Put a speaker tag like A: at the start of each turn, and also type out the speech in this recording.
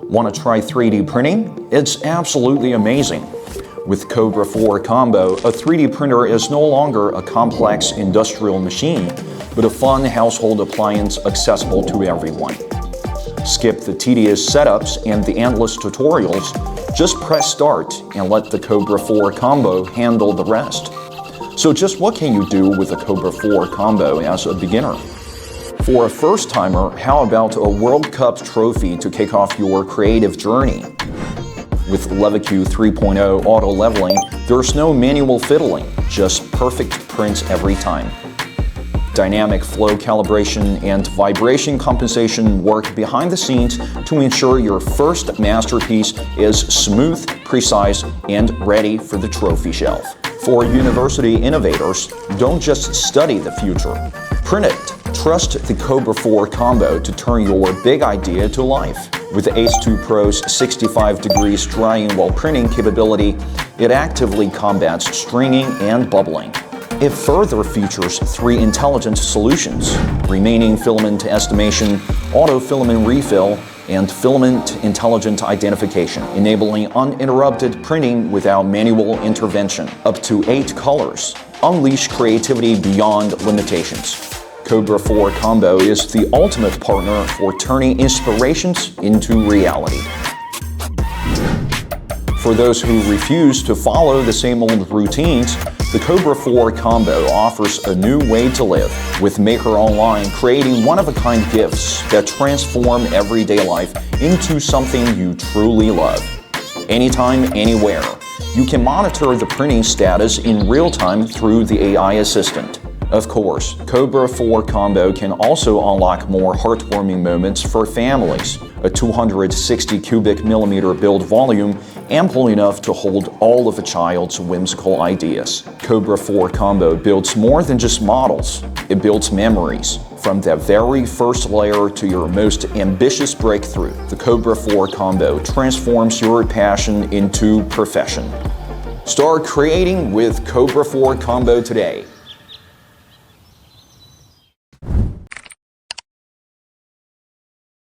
A: Want to try 3D printing? It's absolutely amazing. With Kobra 4 Combo, a 3D printer is no longer a complex industrial machine, but a fun household appliance accessible to everyone. Skip the tedious setups and the endless tutorials. Just press start and let the Kobra 4 Combo handle the rest. So just what can you do with the Kobra 4 Combo as a beginner? For a first-timer, how about a World Cup trophy to kick off your creative journey? With LevaQ 3.0 auto leveling, there's no manual fiddling, just perfect prints every time. Dynamic flow calibration and vibration compensation work behind the scenes to ensure your first masterpiece is smooth, precise, and ready for the trophy shelf. For university innovators, don't just study the future, print it. Trust the Kobra 4 Combo to turn your big idea to life. With the Ace 2 Pro's 65 degrees drying while printing capability, it actively combats stringing and bubbling. It further features 3 intelligent solutions: remaining filament estimation, auto filament refill, and filament intelligent identification, enabling uninterrupted printing without manual intervention. Up to 8 colors. Unleash creativity beyond limitations. Kobra 4 Combo is the ultimate partner for turning inspirations into reality. For those who refuse to follow the same old routines, the Kobra 4 Combo offers a new way to live, with Maker Online creating one-of-a-kind gifts that transform everyday life into something you truly love. Anytime, anywhere. You can monitor the printing status in real time through the AI assistant. Of course, Kobra 4 Combo can also unlock more heartwarming moments for families. A 260 cubic millimeter build volume, ample enough to hold all of a child's whimsical ideas. Kobra 4 Combo builds more than just models. It builds memories. From the very first layer to your most ambitious breakthrough, the Kobra 4 Combo transforms your passion into profession. Start creating with Kobra 4 Combo today.